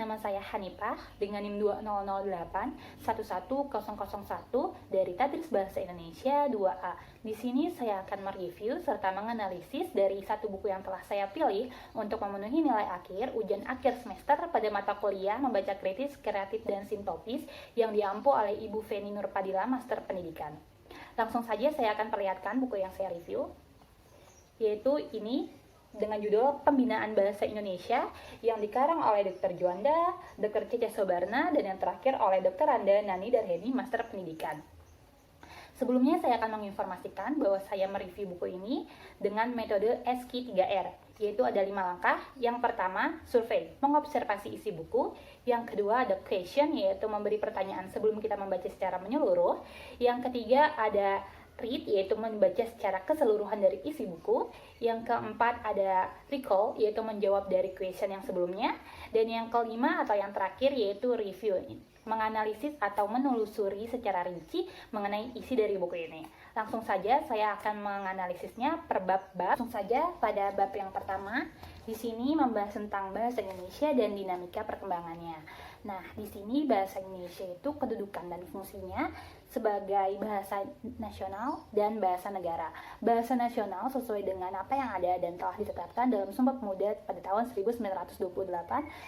Nama saya Hanifah dengan NIM 2008-11001 dari Tadris Bahasa Indonesia 2A. Di sini saya akan mereview serta menganalisis dari satu buku yang telah saya pilih untuk memenuhi nilai akhir ujian akhir semester pada mata kuliah Membaca Kritis, Kreatif, dan Sintopis yang diampu oleh Ibu Feni Nurpadila, Master Pendidikan. Langsung saja saya akan perlihatkan buku yang saya review, yaitu ini dengan judul Pembinaan Bahasa Indonesia yang dikarang oleh Dr. Juanda, Dr. Cece Sobarna, dan yang terakhir oleh Dr. Randa Nani Darheni, Master Pendidikan. Sebelumnya saya akan menginformasikan bahwa saya mereview buku ini dengan metode SQ3R, yaitu ada 5 langkah. Yang pertama, survei, mengobservasi isi buku. Yang kedua, ada question, yaitu memberi pertanyaan sebelum kita membaca secara menyeluruh. Yang ketiga, ada read, yaitu membaca secara keseluruhan dari isi buku. Yang keempat ada recall, yaitu menjawab dari question yang sebelumnya. Dan yang kelima atau yang terakhir yaitu review, menganalisis atau menelusuri secara rinci mengenai isi dari buku ini. Langsung saja saya akan menganalisisnya per bab-bab. Langsung saja pada bab yang pertama, di sini membahas tentang bahasa Indonesia dan dinamika perkembangannya. Nah, di sini bahasa Indonesia itu kedudukan dan fungsinya sebagai bahasa nasional dan bahasa negara. Bahasa nasional sesuai dengan apa yang ada dan telah ditetapkan dalam Sumpah Pemuda pada tahun 1928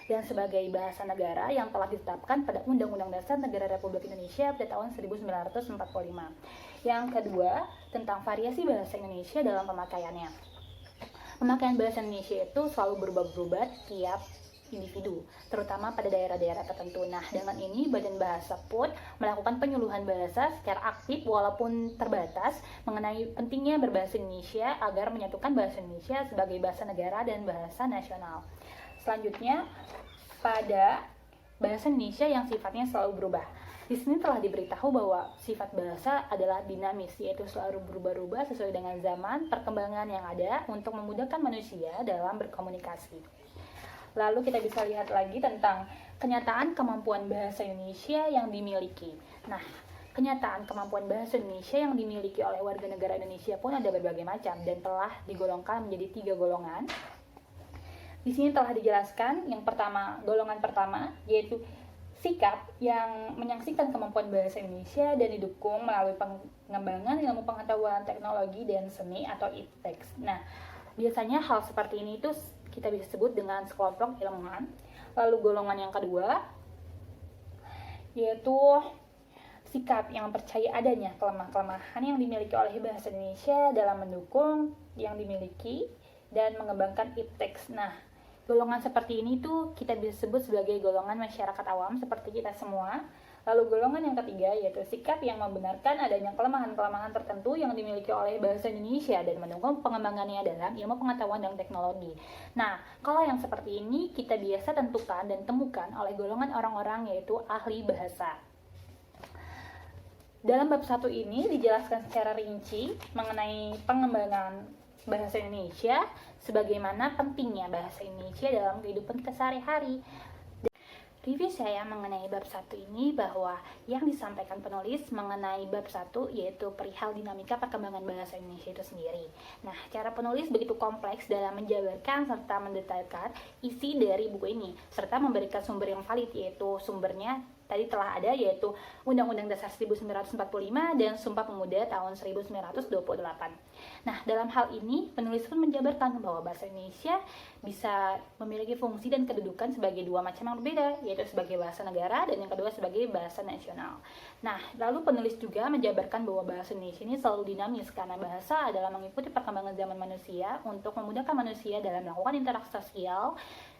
dan sebagai bahasa negara yang telah ditetapkan pada Undang-Undang Dasar Negara Republik Indonesia pada tahun 1945. Yang kedua, tentang variasi bahasa Indonesia dalam pemakaiannya. Pemakaian bahasa Indonesia itu selalu berubah-ubah tiap individu, terutama pada daerah-daerah tertentu. Nah, dengan ini Badan Bahasa pun melakukan penyuluhan bahasa secara aktif walaupun terbatas mengenai pentingnya berbahasa Indonesia agar menyatukan bahasa Indonesia sebagai bahasa negara dan bahasa nasional. Selanjutnya, pada bahasa Indonesia yang sifatnya selalu berubah. Di sini telah diberitahu bahwa sifat bahasa adalah dinamis, yaitu selalu berubah-ubah sesuai dengan zaman, perkembangan yang ada untuk memudahkan manusia dalam berkomunikasi. Lalu kita bisa lihat lagi tentang kenyataan kemampuan bahasa Indonesia yang dimiliki. Nah, kenyataan kemampuan bahasa Indonesia yang dimiliki oleh warga negara Indonesia pun ada berbagai macam dan telah digolongkan menjadi 3 golongan. Di sini telah dijelaskan yang pertama, golongan pertama yaitu sikap yang menyaksikan kemampuan bahasa Indonesia dan didukung melalui pengembangan ilmu pengetahuan, teknologi, dan seni atau iptek. Nah, biasanya hal seperti ini itu kita bisa sebut dengan sekelompok ilmuwan. Lalu golongan yang kedua yaitu sikap yang percaya adanya kelemahan yang dimiliki oleh bahasa Indonesia dalam mendukung yang dimiliki dan mengembangkan iptek. Nah, golongan seperti ini tuh kita bisa sebut sebagai golongan masyarakat awam seperti kita semua. Lalu golongan yang ketiga yaitu sikap yang membenarkan adanya kelemahan-kelemahan tertentu yang dimiliki oleh bahasa Indonesia dan mendukung pengembangannya dalam ilmu pengetahuan dan teknologi. Nah, kalau yang seperti ini kita biasa tentukan dan temukan oleh golongan orang-orang yaitu ahli bahasa. Dalam bab 1 ini dijelaskan secara rinci mengenai pengembangan bahasa Indonesia, sebagaimana pentingnya bahasa Indonesia dalam kehidupan kita sehari-hari. Review saya mengenai bab 1 ini bahwa yang disampaikan penulis mengenai bab 1 yaitu perihal dinamika perkembangan bahasa Indonesia itu sendiri. Nah, cara penulis begitu kompleks dalam menjabarkan serta mendetailkan isi dari buku ini, serta memberikan sumber yang valid, yaitu sumbernya tadi telah ada, yaitu Undang-Undang Dasar 1945 dan Sumpah Pemuda tahun 1928. Nah, dalam hal ini penulis pun menjabarkan bahwa bahasa Indonesia bisa memiliki fungsi dan kedudukan sebagai dua macam yang berbeda, yaitu sebagai bahasa negara dan yang kedua sebagai bahasa nasional. Nah, lalu penulis juga menjabarkan bahwa bahasa Indonesia ini selalu dinamis karena bahasa adalah mengikuti perkembangan zaman manusia untuk memudahkan manusia dalam melakukan interaksi sosial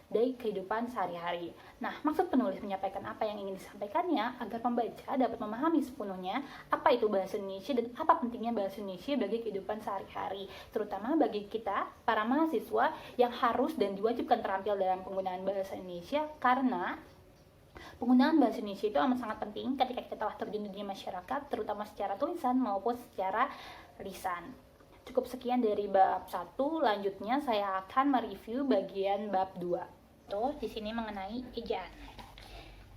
dari kehidupan sehari-hari. Nah, maksud penulis menyampaikan apa yang ingin disampaikannya agar pembaca dapat memahami sepenuhnya apa itu bahasa Indonesia dan apa pentingnya bahasa Indonesia bagi kehidupan sehari-hari, terutama bagi kita, para mahasiswa yang harus dan diwajibkan terampil dalam penggunaan bahasa Indonesia, karena penggunaan bahasa Indonesia itu amat sangat penting ketika kita telah terjun di dunia masyarakat, terutama secara tulisan maupun secara lisan. Cukup sekian dari bab 1, lanjutnya saya akan mereview bagian bab 2. Tuh, di sini mengenai ejaan.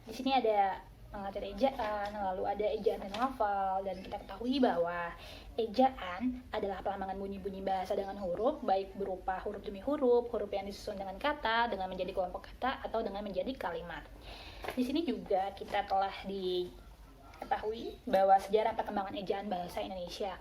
Di sini ada mengatur ejaan, lalu ada ejaan dan lafal, dan kita ketahui bahwa ejaan adalah pelambangan bunyi-bunyi bahasa dengan huruf, baik berupa huruf demi huruf yang disusun dengan kata, dengan menjadi kelompok kata, atau dengan menjadi kalimat. Di sini juga kita telah diketahui bahwa sejarah perkembangan ejaan bahasa Indonesia.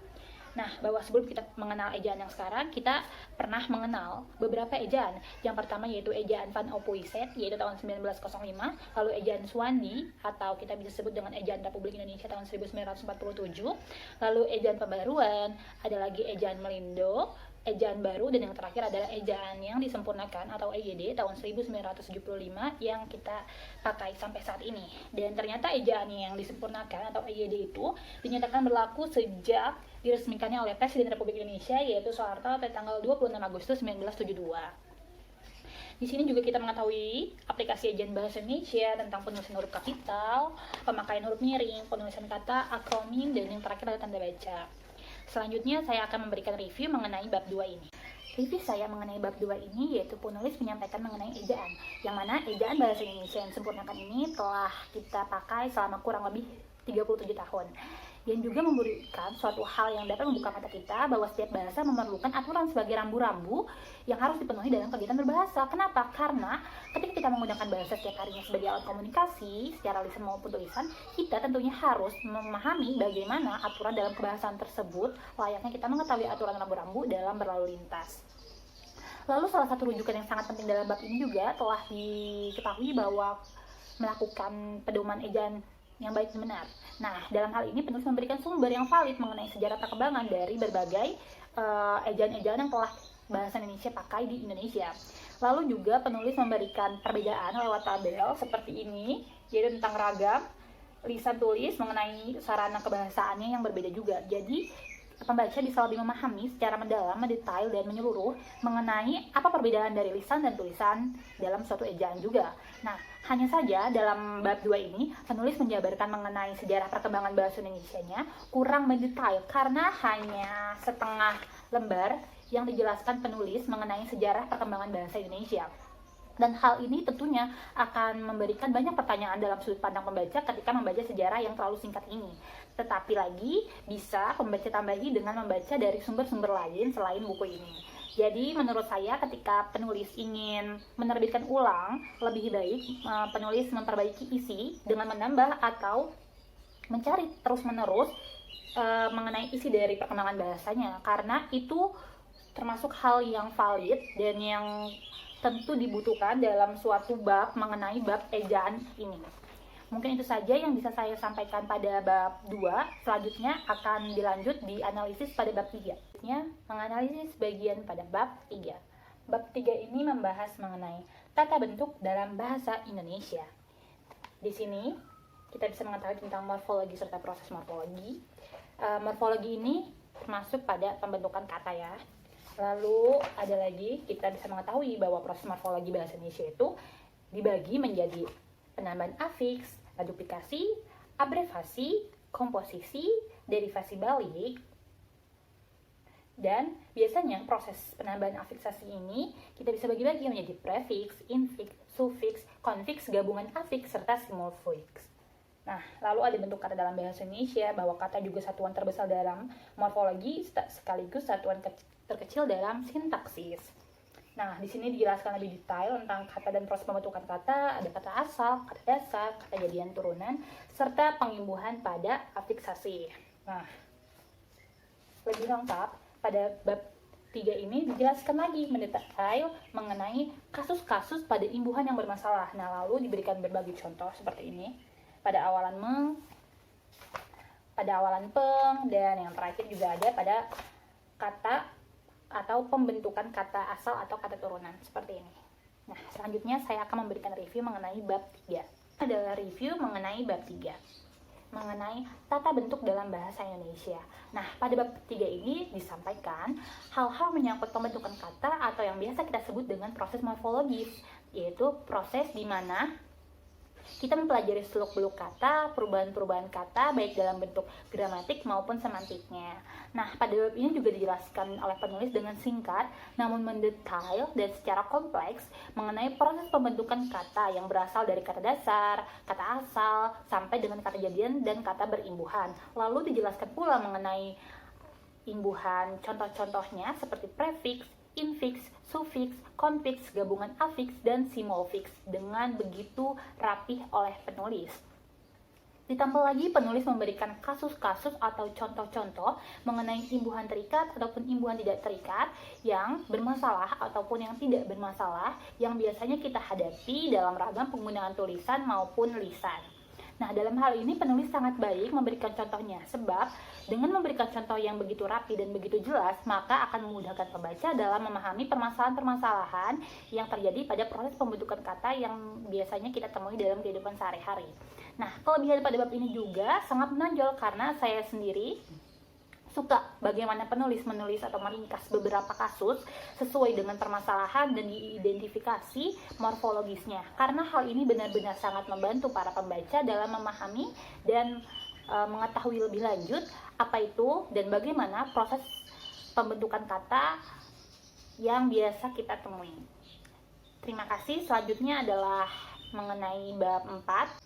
Nah, bahwa sebelum kita mengenal ejaan yang sekarang, kita pernah mengenal beberapa ejaan. Yang pertama yaitu ejaan Van Ophuijsen, yaitu tahun 1905, lalu ejaan Swandi, atau kita bisa sebut dengan ejaan Republik Indonesia tahun 1947, lalu ejaan pembaruan, ada lagi ejaan Melindo, ejaan baru, dan yang terakhir adalah ejaan yang disempurnakan atau EYD tahun 1975 yang kita pakai sampai saat ini. Dan ternyata ejaan yang disempurnakan atau EYD itu dinyatakan berlaku sejak diresmikannya oleh Presiden Republik Indonesia yaitu Soeharto pada tanggal 26 Agustus 1972. Di sini juga kita mengetahui aplikasi ejaan bahasa Indonesia tentang penulisan huruf kapital, pemakaian huruf miring, penulisan kata, akronim, dan yang terakhir adalah tanda baca. Selanjutnya saya akan memberikan review mengenai bab 2 ini. Review saya mengenai bab 2 ini yaitu penulis menyampaikan mengenai ejaan, yang mana ejaan bahasa Indonesia yang disempurnakan ini telah kita pakai selama kurang lebih 37 tahun. Dan juga memberikan suatu hal yang dapat membuka mata kita bahwa setiap bahasa memerlukan aturan sebagai rambu-rambu yang harus dipenuhi dalam kegiatan berbahasa. Kenapa? Karena ketika kita menggunakan bahasa setiap harinya sebagai alat komunikasi, secara lisan maupun tulisan, kita tentunya harus memahami bagaimana aturan dalam kebahasaan tersebut, layaknya kita mengetahui aturan rambu-rambu dalam berlalu lintas. Lalu salah satu rujukan yang sangat penting dalam bab ini juga telah diketahui bahwa melakukan pedoman ejaan yang baik dan benar. Nah, dalam hal ini penulis memberikan sumber yang valid mengenai sejarah perkembangan dari berbagai ejaan-ejaan yang telah bahasa Indonesia pakai di Indonesia. Lalu juga penulis memberikan perbedaan lewat tabel seperti ini, yaitu tentang ragam, lisan tulis mengenai sarana kebahasaannya yang berbeda juga. Jadi pembaca bisa lebih memahami secara mendalam, mendetail, dan menyeluruh mengenai apa perbedaan dari lisan dan tulisan dalam suatu ejaan juga. Nah, hanya saja dalam bab 2 ini, penulis menjabarkan mengenai sejarah perkembangan bahasa Indonesianya kurang mendetail karena hanya setengah lembar yang dijelaskan penulis mengenai sejarah perkembangan bahasa Indonesia. Dan hal ini tentunya akan memberikan banyak pertanyaan dalam sudut pandang pembaca ketika membaca sejarah yang terlalu singkat ini. Tetapi lagi bisa pembaca tambahi dengan membaca dari sumber-sumber lain selain buku ini. Jadi menurut saya ketika penulis ingin menerbitkan ulang, lebih baik penulis memperbaiki isi dengan menambah atau mencari terus-menerus mengenai isi dari perkembangan bahasanya, karena itu termasuk hal yang valid dan yang tentu dibutuhkan dalam suatu bab mengenai bab ejaan ini. Mungkin itu saja yang bisa saya sampaikan pada bab 2. Selanjutnya akan dilanjut di analisis pada bab 3. Selanjutnya menganalisis bagian pada bab 3. Bab 3 ini membahas mengenai tata bentuk dalam bahasa Indonesia. Di sini kita bisa mengetahui tentang morfologi serta proses morfologi. Morfologi ini termasuk pada pembentukan kata ya. Lalu ada lagi, kita bisa mengetahui bahwa proses morfologi bahasa Indonesia itu dibagi menjadi penambahan afiks, duplikasi, abrevasi, komposisi, derivasi balik. Dan biasanya proses penambahan afiksasi ini kita bisa bagi-bagi menjadi prefiks, infiks, sufiks, konfiks, gabungan afiks, serta simulfiks. Nah, lalu ada bentuk kata dalam bahasa Indonesia bahwa kata juga satuan terbesar dalam morfologi sekaligus satuan terkecil dalam sintaksis. Nah, di sini dijelaskan lebih detail tentang kata dan proses pembentukan kata, ada kata asal, kata dasar, kata jadian turunan, serta pengimbuhan pada afiksasi. Nah, lebih lengkap pada bab 3 ini dijelaskan lagi mendetail mengenai kasus-kasus pada imbuhan yang bermasalah. Nah, lalu diberikan berbagai contoh seperti ini. Pada awalan meng, pada awalan peng, dan yang terakhir juga ada pada kata atau pembentukan kata asal atau kata turunan seperti ini. Nah, selanjutnya saya akan memberikan review mengenai bab 3. Adalah review mengenai bab 3. Mengenai tata bentuk dalam bahasa Indonesia. Nah, pada bab 3 ini disampaikan hal-hal menyangkut pembentukan kata atau yang biasa kita sebut dengan proses morfologis, yaitu proses di mana kita mempelajari seluk-beluk kata, perubahan-perubahan kata, baik dalam bentuk gramatik maupun semantiknya. Nah, pada bab ini juga dijelaskan oleh penulis dengan singkat, namun mendetail dan secara kompleks mengenai proses pembentukan kata yang berasal dari kata dasar, kata asal, sampai dengan kata jadian dan kata berimbuhan. Lalu dijelaskan pula mengenai imbuhan, contoh-contohnya seperti prefiks, infiks, sufiks, konfiks, gabungan afiks, dan simulfiks dengan begitu rapih oleh penulis. Ditambah lagi penulis memberikan kasus-kasus atau contoh-contoh mengenai imbuhan terikat ataupun imbuhan tidak terikat yang bermasalah ataupun yang tidak bermasalah yang biasanya kita hadapi dalam ragam penggunaan tulisan maupun lisan. Nah, dalam hal ini penulis sangat baik memberikan contohnya, sebab dengan memberikan contoh yang begitu rapi dan begitu jelas, maka akan memudahkan pembaca dalam memahami permasalahan-permasalahan yang terjadi pada proses pembentukan kata yang biasanya kita temui dalam kehidupan sehari-hari. Nah, kelebihan pada bab ini juga sangat menonjol karena saya sendiri suka bagaimana penulis menulis atau meringkas beberapa kasus sesuai dengan permasalahan dan diidentifikasi morfologisnya. Karena hal ini benar-benar sangat membantu para pembaca dalam memahami dan mengetahui lebih lanjut apa itu dan bagaimana proses pembentukan kata yang biasa kita temui. Terima kasih. Selanjutnya adalah mengenai bab 4.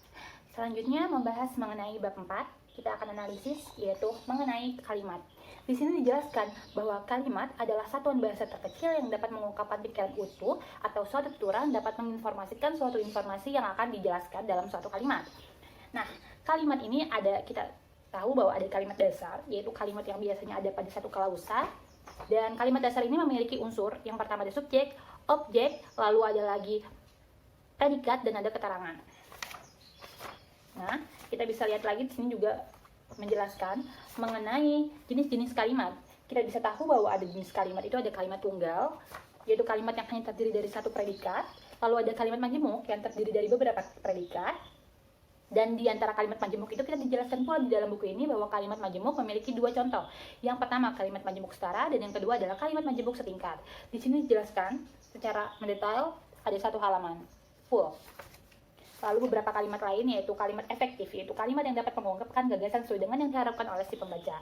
Selanjutnya membahas mengenai bab 4. Kita akan analisis, yaitu mengenai kalimat. Di sini dijelaskan bahwa kalimat adalah satuan bahasa terkecil yang dapat mengungkapkan pikiran utuh atau suatu tuturan dapat menginformasikan suatu informasi yang akan dijelaskan dalam suatu kalimat. Nah, kalimat ini kita tahu bahwa ada kalimat dasar, yaitu kalimat yang biasanya ada pada satu klausa. Dan kalimat dasar ini memiliki unsur, yang pertama ada subjek, objek, lalu ada lagi predikat dan ada keterangan. Nah, kita bisa lihat lagi di sini juga menjelaskan mengenai jenis-jenis kalimat. Kita bisa tahu bahwa ada jenis kalimat itu ada kalimat tunggal, yaitu kalimat yang hanya terdiri dari satu predikat. Lalu ada kalimat majemuk yang terdiri dari beberapa predikat. Dan di antara kalimat majemuk itu kita dijelaskan pula di dalam buku ini bahwa kalimat majemuk memiliki dua contoh. Yang pertama kalimat majemuk setara dan yang kedua adalah kalimat majemuk setingkat. Di sini dijelaskan secara mendetail ada satu halaman full. Lalu beberapa kalimat lain yaitu kalimat efektif, yaitu kalimat yang dapat mengungkapkan gagasan sesuai dengan yang diharapkan oleh si pembaca.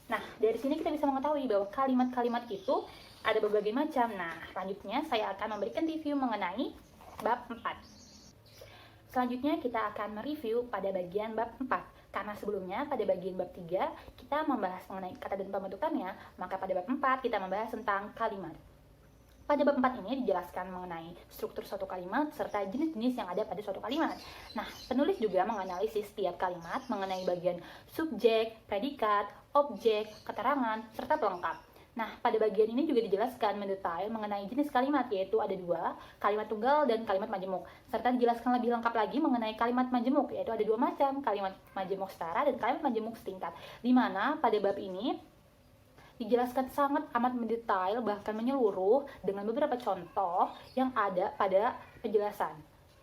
Nah, dari sini kita bisa mengetahui bahwa kalimat-kalimat itu ada berbagai macam. Nah, selanjutnya saya akan memberikan review mengenai bab 4. Selanjutnya kita akan mereview pada bagian bab 4. Karena sebelumnya pada bagian bab 3 kita membahas mengenai kata dan pembentukannya, maka pada bab 4 kita membahas tentang kalimat. Pada bab 4 ini dijelaskan mengenai struktur suatu kalimat serta jenis-jenis yang ada pada suatu kalimat. Nah, penulis juga menganalisis setiap kalimat mengenai bagian subjek, predikat, objek, keterangan, serta pelengkap. Nah, pada bagian ini juga dijelaskan mendetail mengenai jenis kalimat, yaitu ada dua, kalimat tunggal dan kalimat majemuk. Serta dijelaskan lebih lengkap lagi mengenai kalimat majemuk, yaitu ada dua macam, kalimat majemuk setara dan kalimat majemuk setingkat. Di mana pada bab ini dijelaskan sangat amat mendetail bahkan menyeluruh dengan beberapa contoh yang ada pada penjelasan.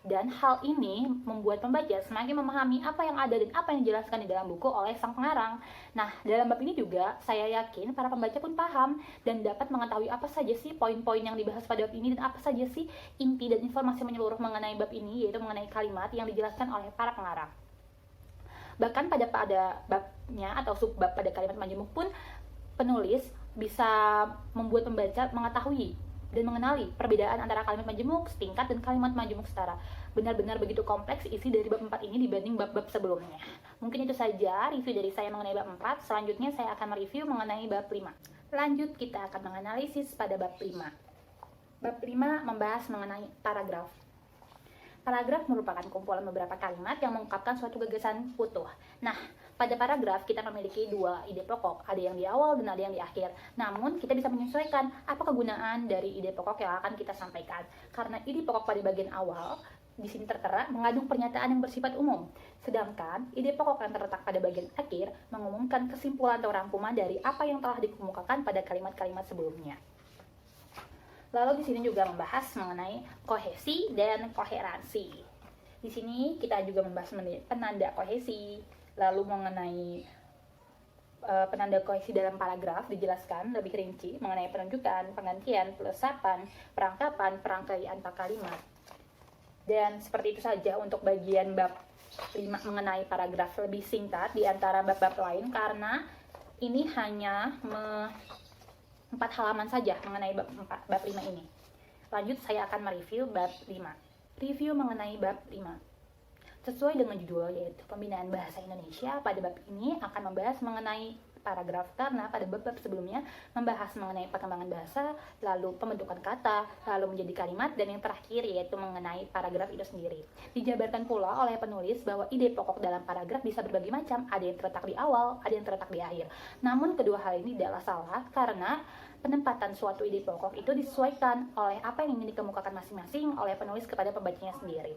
Dan hal ini membuat pembaca semakin memahami apa yang ada dan apa yang dijelaskan di dalam buku oleh sang pengarang. Nah, dalam bab ini juga saya yakin para pembaca pun paham dan dapat mengetahui apa saja sih poin-poin yang dibahas pada bab ini dan apa saja sih inti dan informasi menyeluruh mengenai bab ini, yaitu mengenai kalimat yang dijelaskan oleh para pengarang. Bahkan pada babnya atau subbab pada kalimat majemuk pun penulis bisa membuat pembaca mengetahui dan mengenali perbedaan antara kalimat majemuk, setingkat, dan kalimat majemuk setara. Benar-benar begitu kompleks isi dari bab 4 ini dibanding bab-bab sebelumnya. Mungkin itu saja review dari saya mengenai bab 4. Selanjutnya saya akan mereview mengenai bab 5. Lanjut, kita akan menganalisis pada bab 5. Bab 5 membahas mengenai paragraf. Paragraf merupakan kumpulan beberapa kalimat yang mengungkapkan suatu gagasan utuh. Nah, pada paragraf kita memiliki dua ide pokok, ada yang di awal dan ada yang di akhir. Namun, kita bisa menyesuaikan apa kegunaan dari ide pokok yang akan kita sampaikan. Karena ide pokok pada bagian awal di sini tertera mengandung pernyataan yang bersifat umum. Sedangkan ide pokok yang terletak pada bagian akhir mengumumkan kesimpulan atau rangkuman dari apa yang telah dikemukakan pada kalimat-kalimat sebelumnya. Lalu di sini juga membahas mengenai kohesi dan koherensi. Di sini kita juga membahas mengenai penanda kohesi, lalu mengenai penanda kohesi dalam paragraf dijelaskan lebih rinci mengenai penunjukan, penggantian, pelesapan, perangkapan, perangkaian kalimat. Dan seperti itu saja untuk bagian bab 5 mengenai paragraf, lebih singkat di antara bab-bab lain karena ini hanya 4 halaman saja mengenai bab 5 ini. Lanjut, saya akan mereview bab 5. Review mengenai bab 5. Sesuai dengan judul, yaitu Pembinaan Bahasa Indonesia, pada bab ini akan membahas mengenai paragraf karena pada bab-bab sebelumnya membahas mengenai perkembangan bahasa, lalu pembentukan kata, lalu menjadi kalimat, dan yang terakhir yaitu mengenai paragraf itu sendiri. Dijabarkan pula oleh penulis bahwa ide pokok dalam paragraf bisa berbagai macam, ada yang terletak di awal, ada yang terletak di akhir. Namun kedua hal ini tidaklah salah karena penempatan suatu ide pokok itu disesuaikan oleh apa yang ingin dikemukakan masing-masing oleh penulis kepada pembacanya sendiri.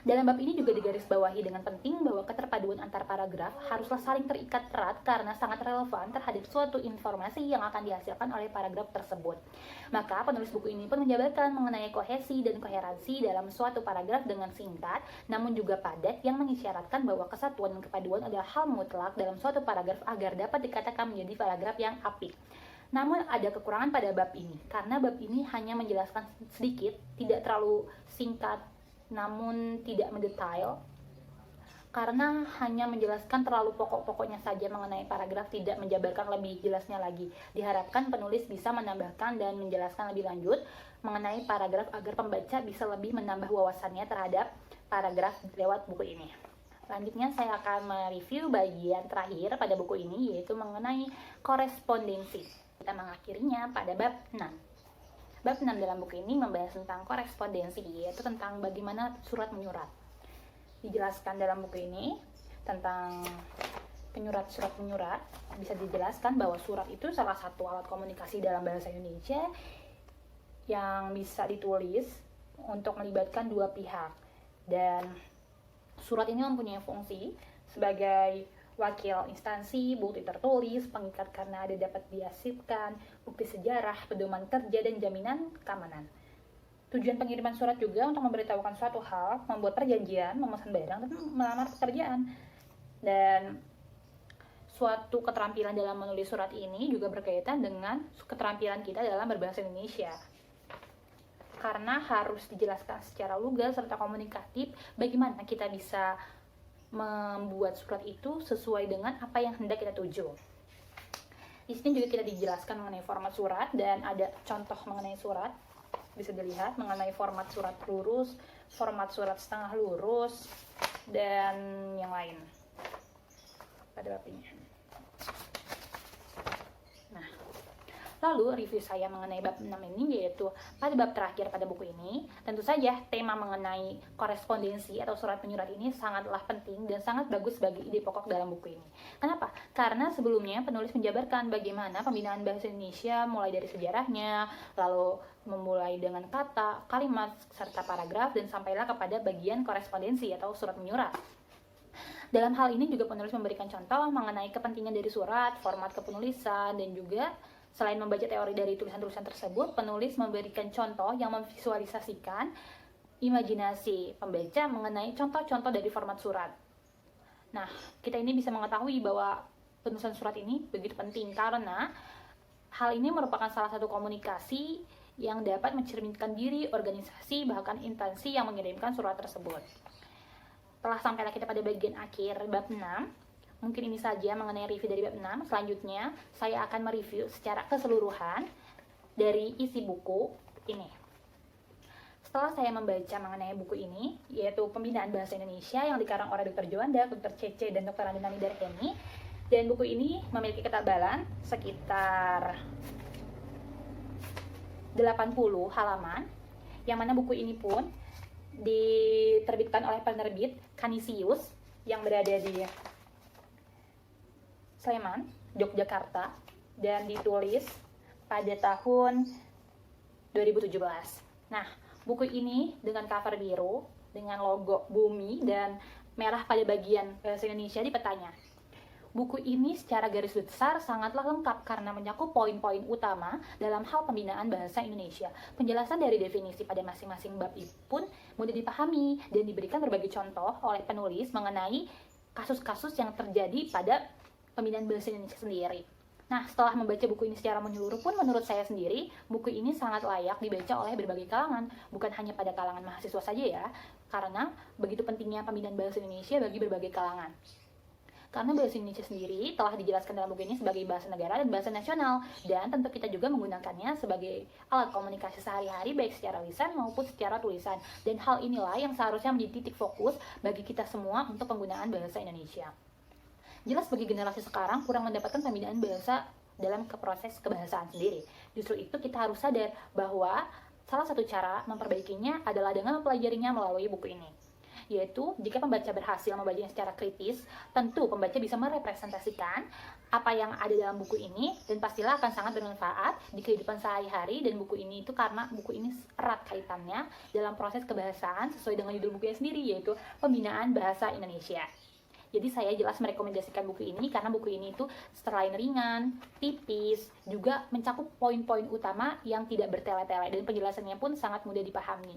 Dalam bab ini juga digarisbawahi dengan penting bahwa keterpaduan antar paragraf haruslah saling terikat erat karena sangat relevan terhadap suatu informasi yang akan dihasilkan oleh paragraf tersebut. Maka penulis buku ini pun menjabarkan mengenai kohesi dan koherensi dalam suatu paragraf dengan singkat namun juga padat yang mengisyaratkan bahwa kesatuan dan kepaduan adalah hal mutlak dalam suatu paragraf agar dapat dikatakan menjadi paragraf yang apik. Namun ada kekurangan pada bab ini karena bab ini hanya menjelaskan sedikit, tidak terlalu singkat namun tidak mendetail karena hanya menjelaskan terlalu pokok-pokoknya saja mengenai paragraf, tidak menjabarkan lebih jelasnya lagi. Diharapkan penulis bisa menambahkan dan menjelaskan lebih lanjut mengenai paragraf agar pembaca bisa lebih menambah wawasannya terhadap paragraf lewat buku ini. Selanjutnya saya akan mereview bagian terakhir pada buku ini, yaitu mengenai korespondensi. Kita mengakhirinya pada bab 6. Bab 6 dalam buku ini membahas tentang korespondensi, yaitu tentang bagaimana surat menyurat. Dijelaskan dalam buku ini tentang surat menyurat, bisa dijelaskan bahwa surat itu salah satu alat komunikasi dalam bahasa Indonesia yang bisa ditulis untuk melibatkan dua pihak. Dan surat ini mempunyai fungsi sebagai wakil instansi, bukti tertulis, pengikat karena ada dapat diarsipkan, bukti sejarah, pedoman kerja, dan jaminan keamanan. Tujuan pengiriman surat juga untuk memberitahukan suatu hal, membuat perjanjian, memesan barang, dan melamar pekerjaan. Dan suatu keterampilan dalam menulis surat ini juga berkaitan dengan keterampilan kita dalam berbahasa Indonesia. Karena harus dijelaskan secara lugas serta komunikatif bagaimana kita bisa membuat surat itu sesuai dengan apa yang hendak kita tuju. Di sini juga kita dijelaskan mengenai format surat dan ada contoh mengenai surat. Bisa dilihat mengenai format surat lurus, format surat setengah lurus, dan yang lain pada bab ini. Nah, lalu review saya mengenai bab 6 ini yaitu pada bab terakhir pada buku ini. Tentu saja tema mengenai korespondensi atau surat menyurat ini sangatlah penting dan sangat bagus bagi ide pokok dalam buku ini. Kenapa? Karena sebelumnya penulis menjabarkan bagaimana pembinaan bahasa Indonesia mulai dari sejarahnya, lalu memulai dengan kata, kalimat, serta paragraf dan sampailah kepada bagian korespondensi atau surat menyurat. Dalam hal ini juga penulis memberikan contoh mengenai kepentingan dari surat, format kepenulisan, dan juga selain membaca teori dari tulisan-tulisan tersebut, penulis memberikan contoh yang memvisualisasikan imajinasi pembaca mengenai contoh-contoh dari format surat. Nah, kita ini bisa mengetahui bahwa penulisan surat ini begitu penting karena hal ini merupakan salah satu komunikasi yang dapat mencerminkan diri organisasi bahkan instansi yang mengirimkan surat tersebut. Telah sampailah kita pada bagian akhir bab 6. Mungkin ini saja mengenai review dari bab 6. Selanjutnya, saya akan mereview secara keseluruhan dari isi buku ini. Setelah saya membaca mengenai buku ini, yaitu Pembinaan Bahasa Indonesia yang dikarang oleh Dr. Juanda, Dr. Cece, dan Dr. Andina Darheni, dan buku ini memiliki ketebalan sekitar 80 halaman, yang mana buku ini pun diterbitkan oleh penerbit Canisius yang berada di Sleman, Yogyakarta, dan ditulis pada tahun 2017. Nah, buku ini dengan cover biru, dengan logo bumi dan merah pada bagian bahasa Indonesia di petanya. Buku ini secara garis besar sangatlah lengkap karena mencakup poin-poin utama dalam hal pembinaan bahasa Indonesia. Penjelasan dari definisi pada masing-masing bab itu pun mudah dipahami dan diberikan berbagai contoh oleh penulis mengenai kasus-kasus yang terjadi pada pembinaan bahasa Indonesia sendiri. Nah, setelah membaca buku ini secara menyeluruh pun menurut saya sendiri, buku ini sangat layak dibaca oleh berbagai kalangan, bukan hanya pada kalangan mahasiswa saja ya, karena begitu pentingnya pembinaan bahasa Indonesia bagi berbagai kalangan. Karena bahasa Indonesia sendiri telah dijelaskan dalam buku ini sebagai bahasa negara dan bahasa nasional, dan tentu kita juga menggunakannya sebagai alat komunikasi sehari-hari baik secara lisan maupun secara tulisan. Dan hal inilah yang seharusnya menjadi titik fokus bagi kita semua untuk penggunaan bahasa Indonesia. Jelas bagi generasi sekarang kurang mendapatkan pembinaan bahasa dalam proses kebahasaan sendiri. Justru itu kita harus sadar bahwa salah satu cara memperbaikinya adalah dengan mempelajarinya melalui buku ini. Yaitu, jika pembaca berhasil membacanya secara kritis, tentu pembaca bisa merepresentasikan apa yang ada dalam buku ini dan pastilah akan sangat bermanfaat di kehidupan sehari-hari. Dan buku ini itu karena buku ini erat kaitannya dalam proses kebahasaan sesuai dengan judul bukunya sendiri, yaitu Pembinaan Bahasa Indonesia. Jadi saya jelas merekomendasikan buku ini karena buku ini itu selain ringan, tipis, juga mencakup poin-poin utama yang tidak bertele-tele dan penjelasannya pun sangat mudah dipahami.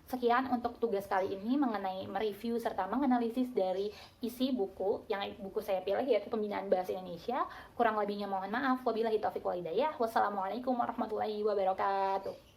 Sekian untuk tugas kali ini mengenai mereview serta menganalisis dari isi buku yang buku saya pilih, yaitu Pembinaan Bahasa Indonesia. Kurang lebihnya mohon maaf. Wabillahi taufiq wal hidayah. Wassalamualaikum warahmatullahi wabarakatuh.